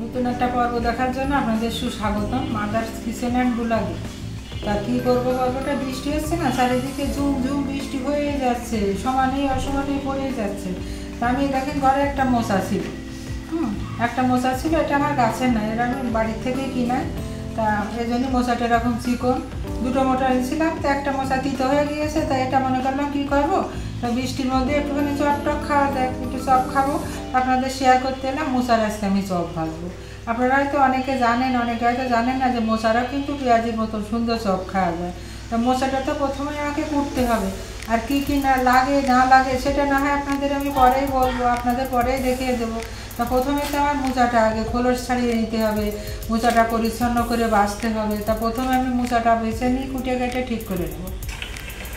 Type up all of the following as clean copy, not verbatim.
নতুন একটা পর্ব দেখার জন্য আপনাদের সুস্বাগতম মাদার্স কিচেন অ্যান্ড ব্লগে। তা কী করবো, পর্বটা বৃষ্টি হচ্ছে না, চারিদিকে ঝুম ঝুম বৃষ্টি হয়ে যাচ্ছে, সমানেই অসমানেই পড়ে যাচ্ছে। তা আমি দেখেন ঘরে একটা মোচা ছিল, একটা মোচা ছিল, এটা আমার গাছের না, এটা আমি বাড়ির থেকেই কিনা। তা এই জন্য মোচাটা এরকম চিকন, দুটো মোটা এনেছিলাম, তো একটা মোচা তিতো হয়ে গিয়েছে, তাই এটা মনে করলাম কী করবো, তা বৃষ্টির মধ্যে একটুখানি চপ টপ খাওয়া যায়, একটু চপ খাবো, আপনাদের শেয়ার করতে এলাম। মোচার আজকে আমি চপ ভাজবো। আপনারা হয়তো অনেকে জানেন, অনেকে হয়তো জানেন না যে মোচারা কিন্তু পেঁয়াজির মতন সুন্দর চপ খাওয়া যায়। তা মোচাটা তো প্রথমে আমাকে কুটতে হবে, আর কী কী না লাগে না লাগে সেটা না হয় আপনাদের আমি পরেই বলবো, আপনাদের পরেই দেখিয়ে দেবো। তা প্রথমে তো আমার মোচাটা আগে খোলস ছাড়িয়ে নিতে হবে, মোচাটা পরিচ্ছন্ন করে বাছতে হবে। তা প্রথমে আমি মোচাটা বেছে নিই, কুটে কেটে ঠিক করে নেবো।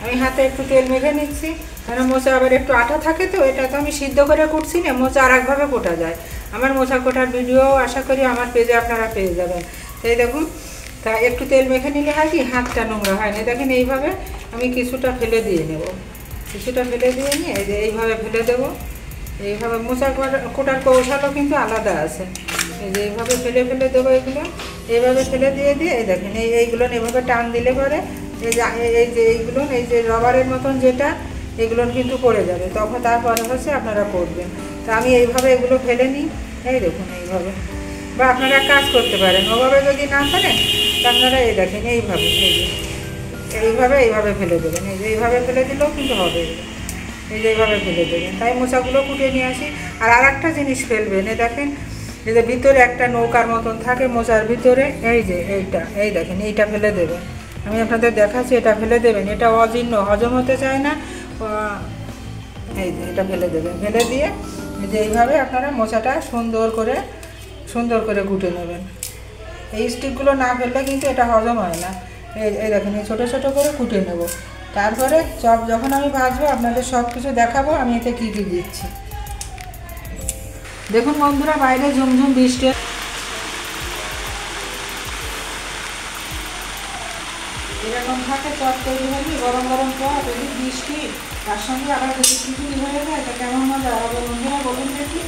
আমি হাতে একটু তেল মেখে নিচ্ছি, কারণ মোচা আবার একটু আঠা থাকে, তো এটা তো আমি সিদ্ধ করে কুটছি না, মোচা আর একভাবে কোটা যায়। আমার মোচা কোটার ভিডিও আশা করি আমার পেজে আপনারা পেয়ে যাবেন। তাই দেখুন, তা একটু তেল মেখে নিলে হয় কি হাতটা নোংরা হয় না। দেখেন এইভাবে আমি কিছুটা ফেলে দিয়ে নেব, কিছুটা ফেলে দিয়ে নিয়ে এই যে এইভাবে ফেলে দেবো। এইভাবে মোচা কোটার কৌশলও কিন্তু আলাদা আছে। এই যে এইভাবে ফেলে ফেলে দেবো, এগুলো এইভাবে ফেলে দিয়ে দিয়ে এই দেখেন এইগুলো এইভাবে টান দিলে পরে এই যে রবারের মতন যেটা, এগুলো কিন্তু পড়ে যাবে, তখন তারপরে হচ্ছে আপনারা করবেন। তা আমি এইভাবে এগুলো ফেলে নিই, এই দেখুন এইভাবে। বা আপনারা কাজ করতে পারেন, ওভাবে যদি না ফেলেন তা আপনারা এই দেখেন এইভাবে এইভাবে ফেলে দেবেন। এই যে এইভাবে ফেলে দিলেও কিন্তু হবে, এই যে এইভাবে ফেলে দেবেন। তাই মোচাগুলো কুটে নিয়ে আসি। আর একটা জিনিস ফেলবেন, এই দেখেন এই যে ভিতরে একটা নৌকার মতন থাকে মোচার ভিতরে, এই যে এই দেখেন এইটা ফেলে দেবেন। আমি আপনাদের দেখাচ্ছি, এটা ফেলে দেবেন, এটা অজীর্ণ, হজম হতে চায় না। এই যে এটা ফেলে দেবেন, ফেলে দিয়ে এই যে এইভাবে আপনারা মোচাটা সুন্দর করে কুটে নেবেন। এই স্টিকগুলো না ফেললে কিন্তু এটা হজম হয় না। এই দেখেন এই ছোটো ছোটো করে কুটে নেব। তারপরে চপ যখন আমি ভাজবো আপনাদের সব কিছু দেখাবো আমি এতে কী কী দিচ্ছি। দেখুন বন্ধুরা, বাইরে ঝুমঝুম বৃষ্টি, এরকম থাকে চপ তৈরি হয়নি, গরম গরম চপ, যদি বৃষ্টি তার সঙ্গে আবার যদি খিচুড়ি হয়ে যায় তা কেমন মজা হবে বন্ধুরা, বলুন দেখি।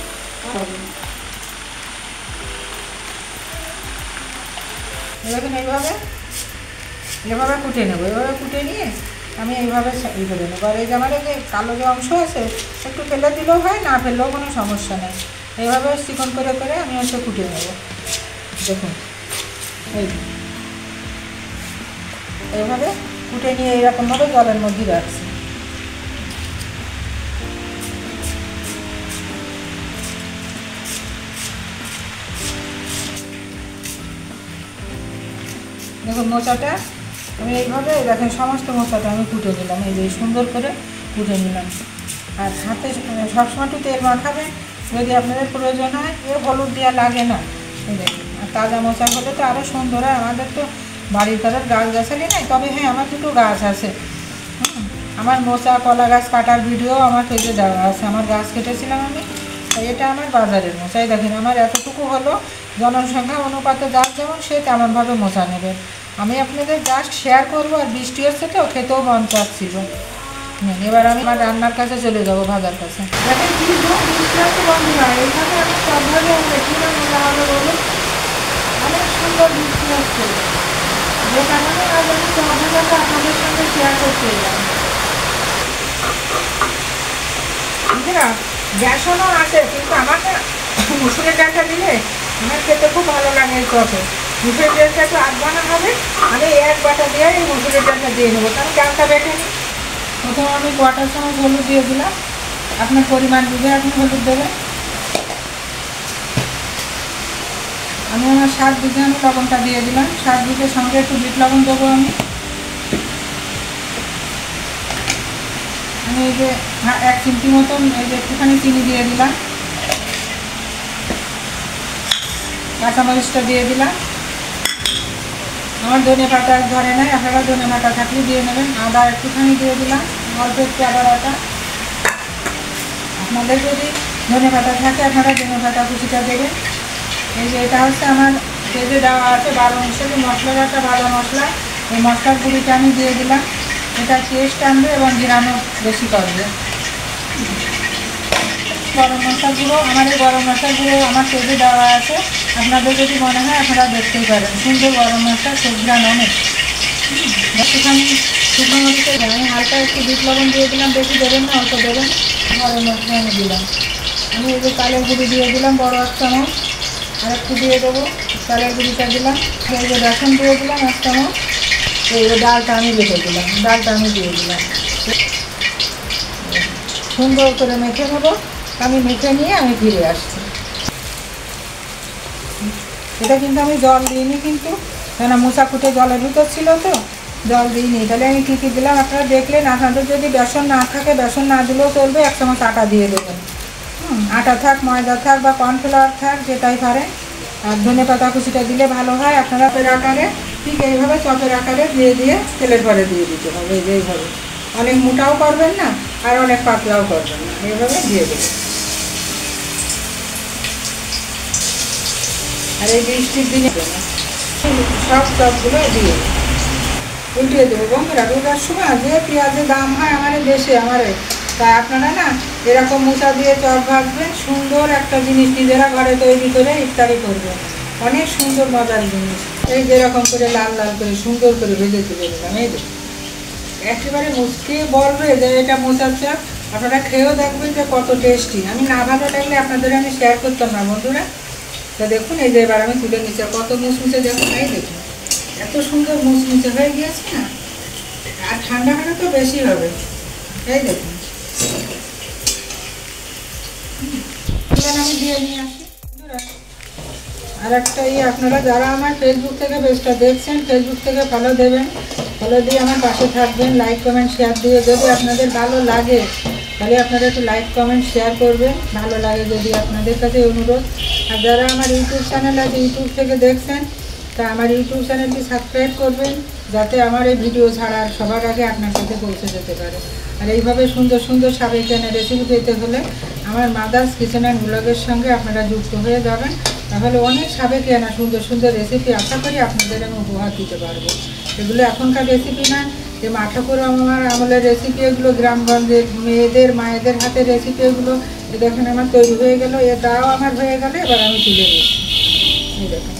এরকম এভাবে কুটে নেবো, এভাবে কুটে নিয়ে আমি এইভাবে করে নেবো। আর এই যে আমার এই যে কালো যে অংশ আছে একটু ফেলে দিলেও হয়, না ফেললেও কোনো সমস্যা নেই। এইভাবে চিকন করে আমি হচ্ছে কুটে নেবো। দেখুন এইভাবে কুটে নিয়ে এইরকমভাবে জলের মধ্যে রাখছি। দেখুন মোচাটা আমি এইভাবে দেখেন সমস্ত মোচাটা আমি কুটে নিলাম, এই যে সুন্দর করে কুটে নিলাম। আর হাতে সবসময় একটু তেল মাখাবেন যদি আপনাদের প্রয়োজন হয়, হলুদ দেওয়া লাগে না। এই দেখুন, আর তাজা মোচা হলে তো আরও সুন্দর হয়। আমাদের তো বাড়ির তাদের গাছ গাছালি নাই, তবে হ্যাঁ আমার দুটো গাছ আছে। আমার মোচা কলা গাছ কাটার ভিডিও আমার পেজে দেওয়া আছে, আমার গাছ কেটেছিলাম আমি। এটা আমার বাজারের মোচা। এই দেখেন আমার এতটুকু হলো, জনসংখ্যা অনুপাতে গাছ যেমন সে তেমনভাবে মোচা নেবেন। আমি আপনাদের জাস্ট শেয়ার করবো। আর বৃষ্টি হচ্ছে তো খেতেও মন চাচ্ছিল। এবার আমি আমার রান্নার কাছে চলে যাবো, ভাজার কাছে। দেখেন কি বৃষ্টি হচ্ছে বন্ধুরা, এইভাবে আমি সব ভাবে দেখি না মজা হবে বলুন, অনেক সুন্দর বৃষ্টি হচ্ছে, যে কারণে আজ আমি সব ভাজাটা আপনাদের সঙ্গে শেয়ার করতে এলাম। বুঝলা, গ্যাসনও আছে, কিন্তু আমাকে মুসুরের ডালটা দিলে আমার খেতে খুব ভালো লাগে। এই চপে মুসুরের ডালটা একটু বানা হবে, আমি এক বাটা দিয়ে এই মুসুরের ডালটা দিয়ে নেবো। কারণ ডালটা বেটে নিই। প্রথমে আমি গোটার সময় হলুদ দিয়ে দিলাম, আপনার পরিমাণ বুঝে আপনি হলুদ দেবেন। আমি আমার স্বাদ বুঝে আমি লবণটা দিয়ে দিলাম, স্বাদ বুঝে সঙ্গে একটু বিট লবণ দেবো। আমি এই যে 1 চিমটি মতন এই যে একটুখানি চিনি দিয়ে দিলাম, কাঁচামরিচটা দিয়ে দিলাম। আমার ধনে পাতা ধরে নাই, আপনারা ধনে পাতা থাকলে দিয়ে নেবেন। আদা একটুখানি দিয়ে দিলাম, অল্প একটু আদা বাটা। আপনাদের যদি ধনে পাতা থাকে আপনারা ধনে পাতা কুচিটা দেবেন। এই যে এটা হচ্ছে আমার পেজে দেওয়া আছে 12 মিশালি মশলার একটা ভালো মশলা, এই মশলার গুঁড়িটা আমি দিয়ে দিলাম। এটা টেস্ট আনবে এবং ঘিরানো বেশি করবে। গরম মশলা গুঁড়ো, আমার এই গরম মশলা গুঁড়ো আমার পেজে দেওয়া আছে, আপনাদের যদি মনে হয় আপনারা দেখতেই পারেন। সুন্দর গরম মশলা, সেগুলান অনেক। একটুখানি শুকনো মরিচে আমি হালকা একটু বিট লবণ দিয়ে দিলাম, বেশি দেবেন না, অল্প দেবেন। গরম মশলা আমি দিলাম, আমি এই যে চালের গুঁড়ি দিয়ে দিলাম বড় 1 চামচ, আর একটু দিয়ে দেবো চালের গুঁড়িটা দিলাম, এই যে বেসন দিয়ে দিলাম 1 চামচ, এই যে ডালটা আমি বেটে দিলাম, ডালটা আমি দিয়ে দিলাম। সুন্দর করে মেখে নেবো, আমি মেখে নিয়ে আমি ফিরে আসছি। এটা কিন্তু আমি জল দিইনি, কিন্তু কেন মোচা কুটে জলের ভিতর ছিল তো জল দিইনি। তাহলে আমি কী কী দিলাম আপনারা দেখলেন। আপনাদের যদি বেসন না থাকে, বেসন না দিলেও চলবে, 1 চামচ আটা দিয়ে দেবেন। আটা থাক, ময়দা থাক বা কর্নফ্লাওয়ার থাক, যেটাই পারেন। আর ধনে পাতা কুচিটা দিলে ভালো হয়। আপনারা চপের আকারে, ঠিক এইভাবে চপের আকারে দিয়ে দিয়ে তেলের পরে দিয়ে দিতে হবে, এইভাবে। অনেক মোটাও করবেন না আর অনেক পাতলাও করবেন না, এইভাবে দিয়ে দেবেন। আর এই বৃষ্টির দিনে সব চপগুলো দিয়ে উল্টিয়ে দেবো। বন্ধুরা, রোজার সময় যে পেঁয়াজের দাম হয় আমাদের দেশে, তাই আপনারা না এরকম মোচা দিয়ে চপ ভাজবেন। সুন্দর একটা জিনিস নিজেরা ঘরে তৈরি করে ইফতারি করবেন, অনেক সুন্দর মজার জিনিস। এই যেরকম করে লাল লাল করে সুন্দর করে ভেজে তুলে নিলাম, এই দেখুন একেবারে মুচকে বলবে যে এটা মোচার চপ। আপনারা খেয়েও দেখবেন যে কত টেস্টি। আমি না ভালো লাগলে আপনাদের আমি শেয়ার করতাম না বন্ধুরা। তা দেখুন এই যে এবার আমি তুলে নিচ্ছি, কত মুচমুচে দেখুন, এই দেখুন এত সুন্দর মুচমুচে হয়ে গিয়েছে না। আর ঠান্ডা হলে তো বেশি হবে, এই দেখুন। আমি দিয়ে নিয়ে আসি। আর একটা আপনারা যারা আমার ফেসবুক থেকে পেজটা দেখছেন, ফেসবুক থেকে ফলো দেবেন, ফলো দিয়ে আমার পাশে থাকবেন, লাইক কমেন্ট শেয়ার দিয়ে। যদি আপনাদের ভালো লাগে তাহলে আপনারা একটু লাইক কমেন্ট শেয়ার করবেন, ভালো লাগে যদি, আপনাদের কাছে অনুরোধ। আর যারা আমার ইউটিউব চ্যানেল আছে, ইউটিউব থেকে দেখছেন, তা আমার ইউটিউব চ্যানেলটি সাবস্ক্রাইব করবেন, যাতে আমার এই ভিডিও ছাড়ার সবার আগে আপনার কাছে পৌঁছে যেতে পারে। আর এইভাবে সুন্দর সুন্দর সাবেকিয়ানা রেসিপি পেতে হলে আমার মাদার্স কিচেন অ্যান্ড ব্লগের সঙ্গে আপনারা যুক্ত হয়ে যাবেন। তাহলে অনেক সাবেকিয়ানা সুন্দর সুন্দর রেসিপি আশা করি আপনাদের আমি উপহার দিতে পারবো। এগুলো এখনকার রেসিপি না, যে মা ঠাকুর আমার আমলের রেসিপি, এগুলো গ্রামগঞ্জের মেয়েদের মায়েদের হাতের রেসিপি। এগুলো দেখেন আমার তৈরি হয়ে গেল, এটাও আমার হয়ে গেলে এবার আমি তুলে নিচ্ছি। এই দেখেন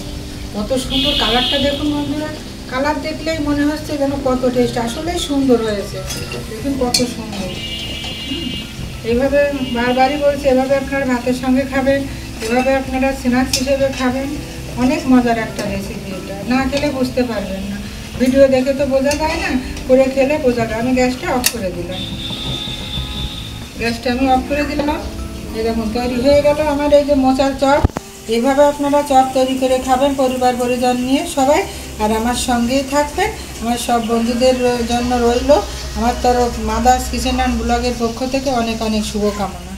কত সুন্দর কালারটা দেখুন বন্ধুরা, কালার দেখলেই মনে হচ্ছে যেন কত টেস্ট, আসলেই সুন্দর হয়েছে। দেখুন কত সুন্দর। এইভাবে বারবারই বলছি, এভাবে আপনারা ভাতের সঙ্গে খাবেন, এভাবে আপনারা স্ন্যাক্স হিসেবে খাবেন। অনেক মজার একটা রেসিপি, এটা না খেলে বুঝতে পারবেন না। ভিডিও দেখে তো বোঝা যায় না, করে খেলে বোঝা যায়। আমি গ্যাসটা অফ করে দিলাম, গ্যাসটা আমি অফ করে দিলাম। এই দেখুন তৈরি হয়ে গেল আমার এই যে মোচার চপ। এইভাবে আপনারা চপ তৈরি করে খাবেন পরিবার পরিজন নিয়ে সবাই। আর আমার সঙ্গেই থাকবেন। আমার সব বন্ধুদের জন্য রইল আমার তরফ মাদার্স কিচেন অ্যান্ড ব্লগের পক্ষ থেকে অনেক অনেক শুভকামনা।